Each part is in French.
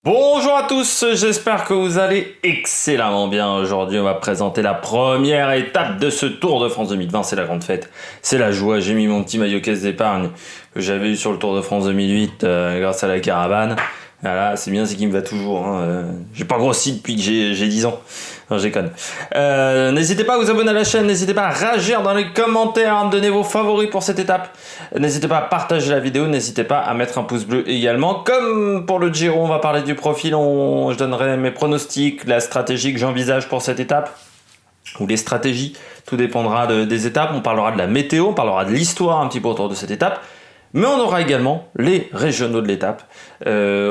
Bonjour à tous, j'espère que vous allez excellemment bien. Aujourd'hui, on va présenter la première étape de ce Tour de France 2020. C'est la grande fête, c'est la joie. J'ai mis mon petit maillot caisse d'épargne que j'avais eu sur le Tour de France 2008 grâce à la caravane. Voilà, c'est bien, c'est qui me va toujours. J'ai pas grossi depuis que j'ai 10 ans. Non, je déconne. N'hésitez pas à vous abonner à la chaîne, n'hésitez pas à réagir dans les commentaires, à me donner vos favoris pour cette étape. N'hésitez pas à partager la vidéo, n'hésitez pas à mettre un pouce bleu également. Comme pour le Giro, on va parler du profil, je donnerai mes pronostics, la stratégie que j'envisage pour cette étape. Ou les stratégies, tout dépendra des étapes. On parlera de la météo, on parlera de l'histoire un petit peu autour de cette étape. Mais on aura également les régionaux de l'étape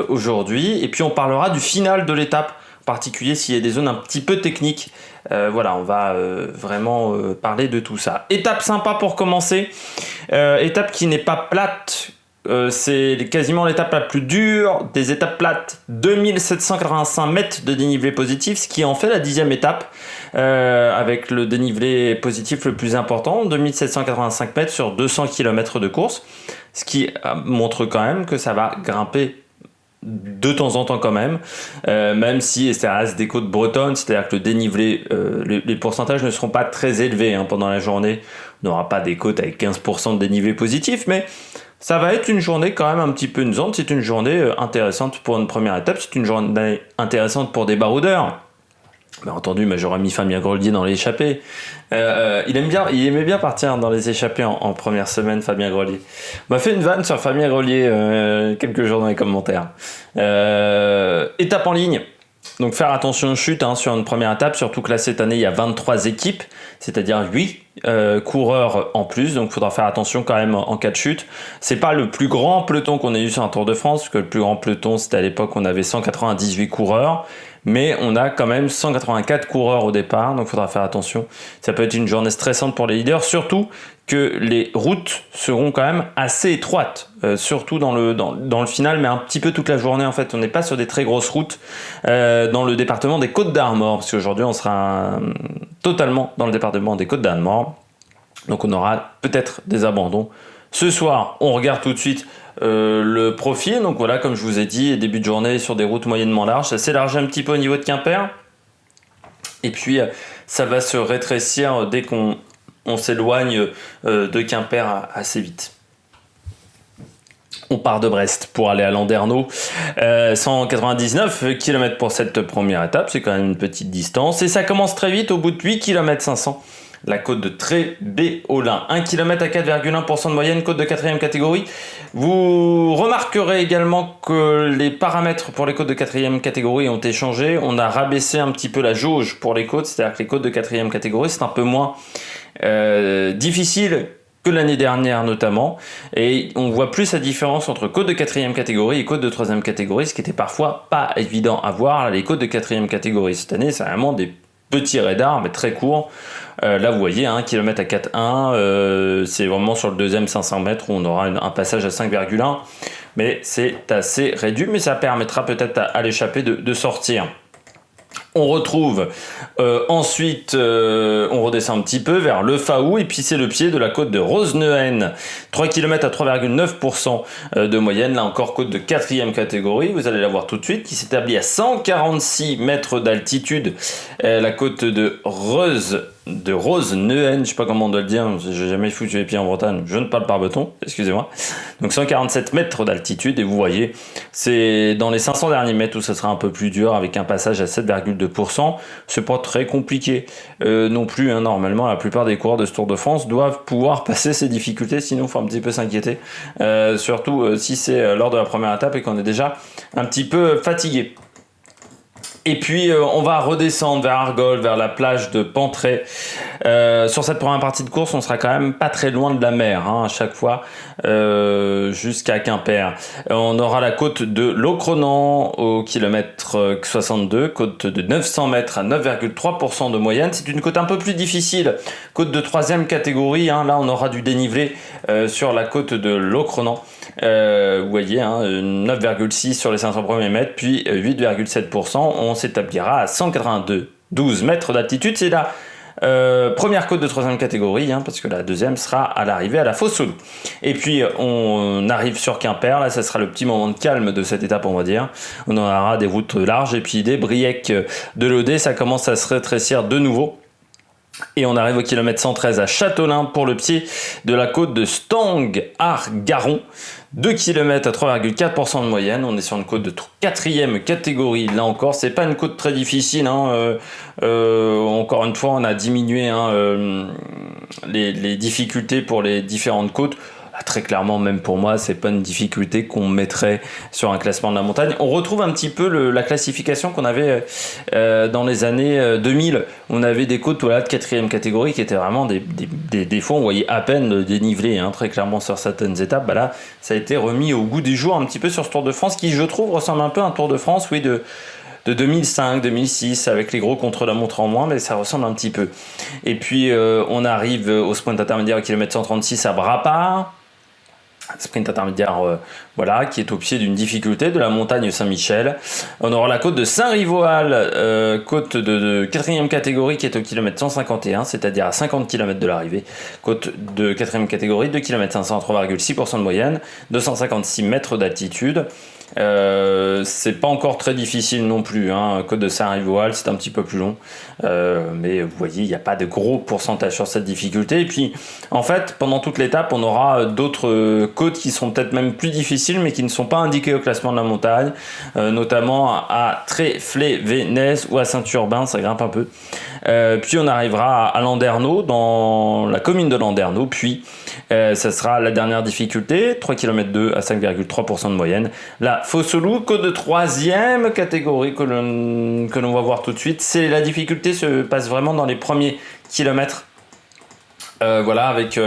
aujourd'hui. Et puis on parlera du final de l'étape, en particulier s'il y a des zones un petit peu techniques. Voilà, on va vraiment parler de tout ça. Étape sympa pour commencer. Étape qui n'est pas plate. C'est quasiment l'étape la plus dure des étapes plates. 2785 mètres de dénivelé positif, ce qui en fait la 10e étape avec le dénivelé positif le plus important. 2785 mètres sur 200 km de course. Ce qui montre quand même que ça va grimper de temps en temps quand même si ça reste des côtes bretonnes, c'est-à-dire que le dénivelé, les pourcentages ne seront pas très élevés pendant la journée. On n'aura pas des côtes avec 15% de dénivelé positif, mais ça va être une journée quand même un petit peu usante. C'est une journée intéressante pour une première étape, c'est une journée intéressante pour des baroudeurs. Bien entendu, mais j'aurais mis Fabien Grolier dans l'échappée. Il aimait bien partir dans les échappées en première semaine, Fabien Grolier. On m'a fait une vanne sur Fabien Grolier quelques jours dans les commentaires. Étape en ligne. Donc faire attention aux chutes sur une première étape, surtout que là cette année il y a 23 équipes, c'est-à-dire 8 coureurs en plus, donc il faudra faire attention quand même en cas de chute. C'est pas le plus grand peloton qu'on ait eu sur un Tour de France, parce que le plus grand peloton c'était à l'époque on avait 198 coureurs, mais on a quand même 184 coureurs au départ, donc il faudra faire attention. Ça peut être une journée stressante pour les leaders, surtout que les routes seront quand même assez étroites, surtout dans le final, mais un petit peu toute la journée en fait. On n'est pas sur des très grosses routes dans le département des Côtes-d'Armor, parce qu'aujourd'hui on sera totalement dans le département des Côtes-d'Armor, donc on aura peut-être des abandons. Ce soir, on regarde tout de suite le profil, donc voilà, comme je vous ai dit, début de journée sur des routes moyennement larges, ça s'élargit un petit peu au niveau de Quimper, et puis ça va se rétrécir dès qu'on s'éloigne de Quimper assez vite. On part de Brest pour aller à Landerneau. 199 km pour cette première étape, c'est quand même une petite distance. Et ça commence très vite, au bout de 8 km 500. La côte de Trébéolin, 1 km à 4,1% de moyenne, côte de 4e catégorie. Vous remarquerez également que les paramètres pour les côtes de 4e catégorie ont été changés. On a rabaissé un petit peu la jauge pour les côtes, c'est-à-dire que les côtes de 4e catégorie, c'est un peu moins difficile que l'année dernière notamment, et on voit plus la différence entre côtes de 4e catégorie et côtes de 3e catégorie, ce qui était parfois pas évident à voir. Les côtes de 4e catégorie cette année, c'est vraiment des petits radars, mais très courts. Là vous voyez, 1 km à 4,1, c'est vraiment sur le deuxième 500 mètres où on aura un passage à 5,1, mais c'est assez réduit, mais ça permettra peut-être à l'échappée de sortir. On retrouve ensuite, on redescend un petit peu vers le Faou, et puis c'est le pied de la côte de Rosneuhen, 3 km à 3,9% de moyenne, là encore côte de 4e catégorie, vous allez la voir tout de suite, qui s'établit à 146 mètres d'altitude, la côte de Rosneuhen, je sais pas comment on doit le dire, j'ai jamais foutu les pieds en Bretagne, je ne parle pas breton, excusez-moi. Donc 147 mètres d'altitude, et vous voyez, c'est dans les 500 derniers mètres où ça sera un peu plus dur, avec un passage à 7,2%. C'est pas très compliqué non plus, normalement la plupart des coureurs de ce Tour de France doivent pouvoir passer ces difficultés, sinon il faut un petit peu s'inquiéter, surtout si c'est lors de la première étape et qu'on est déjà un petit peu fatigué. Et puis on va redescendre vers Argol, vers la plage de Pentré. Sur cette première partie de course, on sera quand même pas très loin de la mer à chaque fois, jusqu'à Quimper. On aura la côte de Locronan au kilomètre 62, côte de 900 mètres à 9,3% de moyenne. C'est une côte un peu plus difficile, côte de 3e catégorie. Là on aura du dénivelé sur la côte de Locronan. Vous voyez, 9,6 sur les 500 premiers mètres, puis 8,7%. On s'établira à 182 mètres d'altitude. C'est là Première côte de 3e catégorie, hein, parce que la deuxième sera à l'arrivée à la Fosse-aux-Loups. Et puis on arrive sur Quimper, là ça sera le petit moment de calme de cette étape, on va dire. On aura des routes larges et puis des Briec de l'Audet, ça commence à se rétrécir de nouveau. Et on arrive au kilomètre 113 à Châtelain pour le pied de la côte de Stang-Argaron. 2 km à 3,4% de moyenne. On est sur une côte de 4e catégorie. Là encore, c'est pas une côte très difficile. Hein. Encore une fois, on a diminué les difficultés pour les différentes côtes. Très clairement, même pour moi, c'est pas une difficulté qu'on mettrait sur un classement de la montagne. On retrouve un petit peu la classification qu'on avait dans les années 2000. On avait des côtes de 4e catégorie qui étaient vraiment des fois, on voyait à peine le dénivelé, hein, très clairement sur certaines étapes. Bah là, ça a été remis au goût du jour un petit peu sur ce Tour de France qui, je trouve, ressemble un peu à un Tour de France, oui, de 2005, 2006, avec les gros contre-la-montre en moins, mais ça ressemble un petit peu. Et puis, on arrive au sprint intermédiaire au kilomètre 136 à Brapart. Sprint intermédiaire, voilà, qui est au pied d'une difficulté de la montagne Saint-Michel. On aura la côte de Saint-Rivoal, côte de 4e catégorie qui est au kilomètre 151, c'est-à-dire à 50 km de l'arrivée. Côte de 4e catégorie, 2 km 500 à 3,6% de moyenne, 256 mètres d'altitude. C'est pas encore très difficile non plus, hein. Côte de Saint-Rivoal, c'est un petit peu plus long, mais vous voyez, il n'y a pas de gros pourcentage sur cette difficulté. Et puis, en fait, pendant toute l'étape, on aura d'autres côtes qui seront peut-être même plus difficiles, mais qui ne sont pas indiquées au classement de la montagne, notamment à Tréflé-Vénès ou à Saint-Urbain, ça grimpe un peu. Puis on arrivera à Landerneau, dans la commune de Landerneau, puis ça sera la dernière difficulté, 3 km 2 à 5,3% de moyenne. La Fosse-aux-Loups, côte de 3e catégorie que l'on va voir tout de suite. La difficulté se passe vraiment dans les premiers kilomètres. Voilà, avec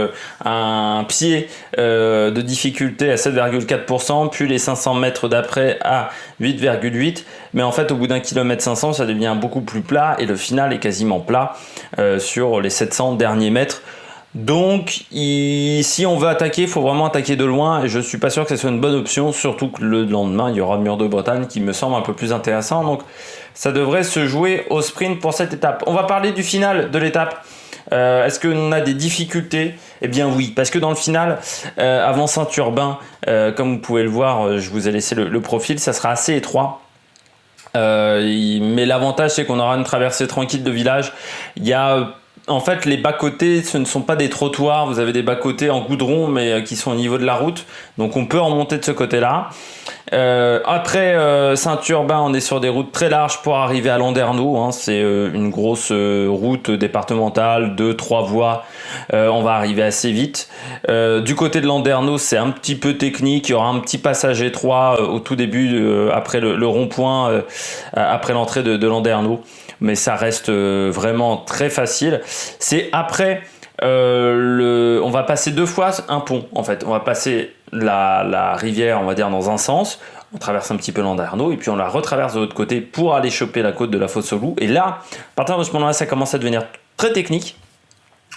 un pied de difficulté à 7,4%, puis les 500 mètres d'après à 8,8%. Mais en fait, au bout d'un kilomètre 500, ça devient beaucoup plus plat et le final est quasiment plat sur les 700 derniers mètres. Donc, si on veut attaquer, il faut vraiment attaquer de loin et je suis pas sûr que ce soit une bonne option, surtout que le lendemain, il y aura le mur de Bretagne qui me semble un peu plus intéressant. Donc, ça devrait se jouer au sprint pour cette étape. On va parler du final de l'étape. Est-ce qu'on a des difficultés? Eh bien oui, parce que dans le final, avant Saint-Urbain, comme vous pouvez le voir, je vous ai laissé le profil, ça sera assez étroit. Mais l'avantage, c'est qu'on aura une traversée tranquille de village. Il y a... En fait, les bas-côtés, ce ne sont pas des trottoirs. Vous avez des bas-côtés en goudron, mais qui sont au niveau de la route. Donc, on peut en monter de ce côté-là. Après Saint-Urbain, on est sur des routes très larges pour arriver à Landerneau. Hein. C'est une grosse route départementale, 2-3 voies. On va arriver assez vite. Du côté de Landerneau, c'est un petit peu technique. Il y aura un petit passage étroit au tout début, après le rond-point, après l'entrée de Landerneau. Mais ça reste vraiment très facile. C'est après, on va passer 2 fois un pont, en fait. On va passer la rivière, on va dire, dans un sens. On traverse un petit peu Landerneau et puis on la retraverse de l'autre côté pour aller choper la côte de la Fosse-aux-Loups. Et là, à partir de ce moment-là, ça commence à devenir très technique.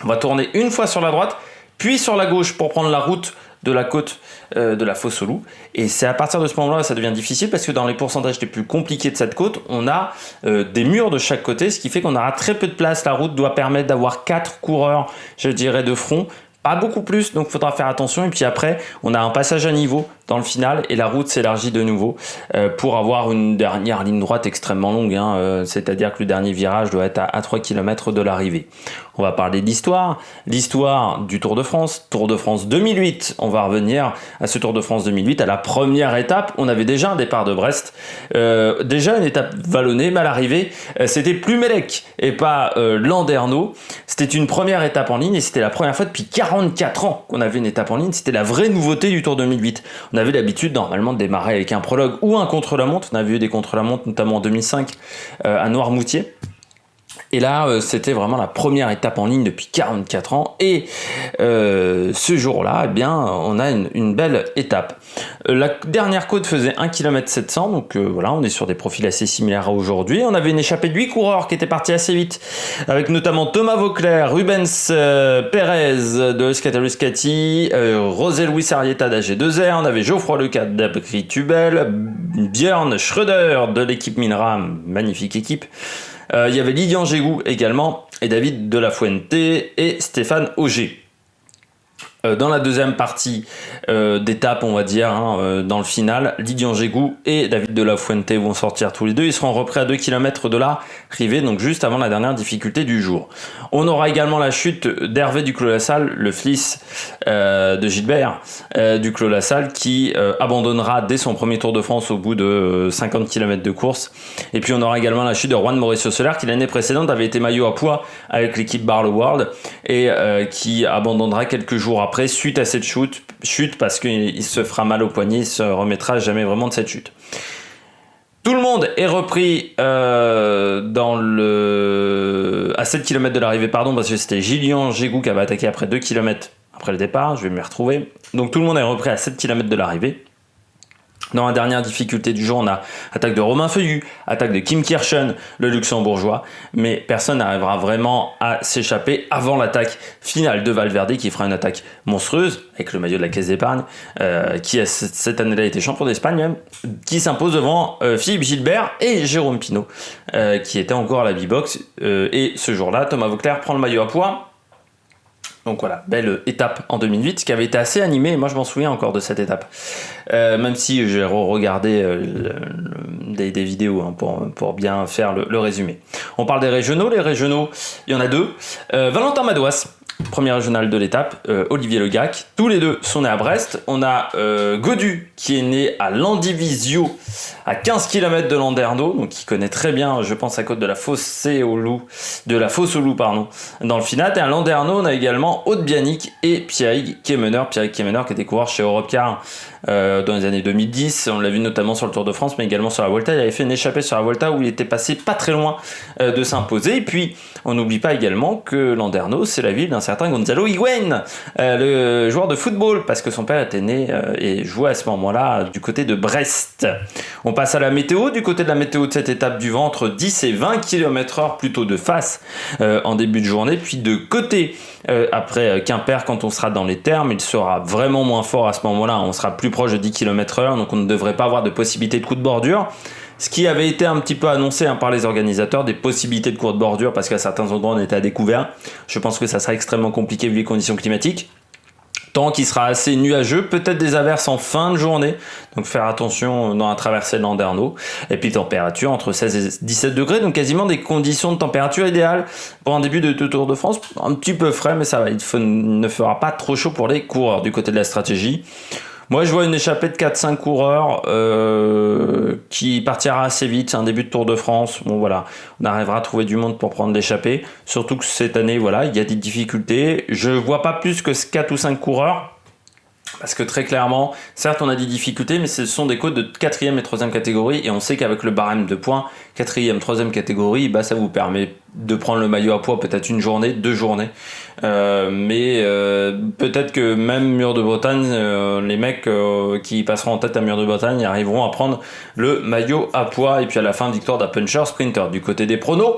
On va tourner une fois sur la droite, puis sur la gauche pour prendre la route de la côte de la Fosse-aux-Loups. Et c'est à partir de ce moment-là que ça devient difficile parce que dans les pourcentages les plus compliqués de cette côte, on a des murs de chaque côté, ce qui fait qu'on aura très peu de place. La route doit permettre d'avoir 4 coureurs, je dirais, de front. Pas beaucoup plus, donc il faudra faire attention. Et puis après, on a un passage à niveau dans le final et la route s'élargit de nouveau pour avoir une dernière ligne droite extrêmement longue. Hein, c'est-à-dire que le dernier virage doit être à 3 km de l'arrivée. On va parler de l'histoire du Tour de France. Tour de France 2008, on va revenir à ce Tour de France 2008. À la première étape, on avait déjà un départ de Brest. Déjà une étape vallonnée, mais à l'arrivée, c'était Plumelec et pas Landerneau. C'était une première étape en ligne et c'était la première fois depuis 44 ans qu'on avait une étape en ligne. C'était la vraie nouveauté du Tour 2008. On avait l'habitude normalement de démarrer avec un prologue ou un contre-la-montre. On avait eu des contre-la-montre notamment en 2005 à Noirmoutier. Et là, c'était vraiment la première étape en ligne depuis 44 ans. Et ce jour-là, eh bien, on a une belle étape. La dernière côte faisait 1 km 700. Donc voilà, on est sur des profils assez similaires à aujourd'hui. On avait une échappée de 8 coureurs qui étaient partis assez vite. Avec notamment Thomas Vauclair, Rubens Pérez de Euskadi Euskadi, José Luis Arrieta d'AG2R. On avait Geoffroy Lecat d'Abri Tubel, Björn Schröder de l'équipe Minram, magnifique équipe. Il y avait Lilian Gégou également, et David de la Fuente et Stéphane Auger. Dans la deuxième partie d'étape, on va dire, dans le final, Lilian Jégou et David de la Fuente vont sortir tous les deux. Ils seront repris à 2 km de l'arrivée, donc juste avant la dernière difficulté du jour. On aura également la chute d'Hervé Duclos-Lassalle, le fils de Gilbert Duclos-Lassalle, qui abandonnera dès son premier Tour de France au bout de 50 km de course. Et puis on aura également la chute de Juan Mauricio Soler, qui l'année précédente avait été maillot à poids avec l'équipe Barlow World et qui abandonnera quelques jours après suite à cette chute parce qu'il se fera mal au poignet, il se remettra jamais vraiment de cette chute. Tout le monde est repris à 7 km de l'arrivée, parce que c'était Lilian Jégou qui avait attaqué après 2 km après le départ, je vais me retrouver. Donc tout le monde est repris à 7 km de l'arrivée. Dans la dernière difficulté du jour, on a attaque de Romain Feuillu, attaque de Kim Kirchen, le luxembourgeois, mais personne n'arrivera vraiment à s'échapper avant l'attaque finale de Valverde qui fera une attaque monstrueuse avec le maillot de la Caisse d'Épargne, qui cette année-là été champion d'Espagne même, qui s'impose devant Philippe Gilbert et Jérôme Pinault, qui était encore à la B-Box. Et ce jour-là, Thomas Voeckler prend le maillot à poids. Donc voilà, belle étape en 2008, qui avait été assez animée, et moi je m'en souviens encore de cette étape. Même si j'ai regardé des vidéos pour bien faire le résumé. On parle des régionaux, les régionaux, il y en a deux. Valentin Madouas, premier régional de l'étape, Olivier Le Gac, tous les deux sont nés à Brest. On a Godu qui est né à Landivisio, à 15 km de Landerneau, donc qui connaît très bien, je pense, à côte de la fosse au loup, dans le Finat. Et à Landerneau, on a également Aude Bianic et Pierrick Quémeneur. Pierrick Quémeneur qui était coureur chez Europcar dans les années 2010. On l'a vu notamment sur le Tour de France, mais également sur la Volta. Il avait fait une échappée sur la Volta où il était passé pas très loin de s'imposer. Et puis, on n'oublie pas également que Landerneau, c'est la ville d'un certain Gonzalo Higuaín, le joueur de football, parce que son père était né et jouait à ce moment-là du côté de Brest. On passe à la météo. Du côté de la météo de cette étape du vent, entre 10 et 20 km/h plutôt de face en début de journée, puis de côté après Quimper, quand on sera dans les termes, il sera vraiment moins fort à ce moment-là. On sera plus proche de 10 km/h, donc on ne devrait pas avoir de possibilité de coup de bordure. Ce qui avait été un petit peu annoncé par les organisateurs, des possibilités de courte bordure, parce qu'à certains endroits on était à découvert. Je pense que ça sera extrêmement compliqué vu les conditions climatiques. Temps qui sera assez nuageux, peut-être des averses en fin de journée, donc faire attention dans la traversée de Landerneau. Et puis température entre 16 et 17 degrés, donc quasiment des conditions de température idéales pour un début de Tour de France. Un petit peu frais, mais ça va, ne fera pas trop chaud pour les coureurs du côté de la stratégie. Moi, je vois une échappée de 4-5 coureurs qui partira assez vite. C'est un début de Tour de France. Bon, voilà, on arrivera à trouver du monde pour prendre l'échappée. Surtout que cette année, voilà, il y a des difficultés. Je vois pas plus que 4 ou 5 coureurs. Parce que très clairement, certes on a des difficultés, mais ce sont des côtes de 4e et 3e catégorie, et on sait qu'avec le barème de points, 4e, 3e catégorie, ça vous permet de prendre le maillot à poids peut-être une journée, 2 journées. Mais peut-être que même Mur de Bretagne, les mecs qui passeront en tête à Mur de Bretagne arriveront à prendre le maillot à poids. Et puis à la fin, victoire d'un puncher sprinter. Du côté des pronos,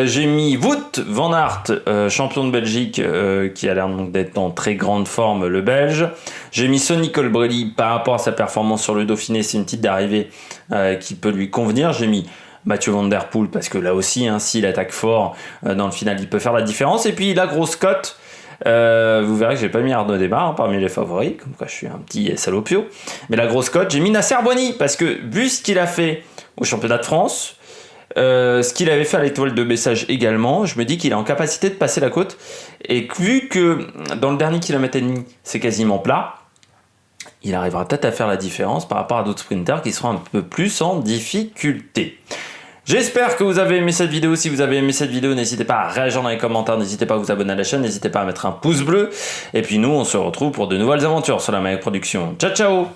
j'ai mis Wout van Aert, champion de Belgique, qui a l'air donc d'être en très grande forme, le Belge. J'ai mis Sonny Colbrelli par rapport à sa performance sur le Dauphiné, c'est une petite d'arrivée qui peut lui convenir. J'ai mis Mathieu Van Der Poel, parce que là aussi, s'il attaque fort dans le final, il peut faire la différence. Et puis la grosse cote, vous verrez que j'ai pas mis Arnaud Démarre parmi les favoris, comme quoi je suis un petit salopio. Mais la grosse cote, j'ai mis Nasser Boigny, parce que vu ce qu'il a fait au championnat de France, ce qu'il avait fait à l'Étoile de Bessage également, je me dis qu'il est en capacité de passer la côte. Et vu que dans le dernier kilomètre et demi, c'est quasiment plat, il arrivera peut-être à faire la différence par rapport à d'autres sprinters qui seront un peu plus en difficulté. J'espère que vous avez aimé cette vidéo. Si vous avez aimé cette vidéo, n'hésitez pas à réagir dans les commentaires, n'hésitez pas à vous abonner à la chaîne, n'hésitez pas à mettre un pouce bleu. Et puis nous, on se retrouve pour de nouvelles aventures sur la Maillot Production. Ciao, ciao!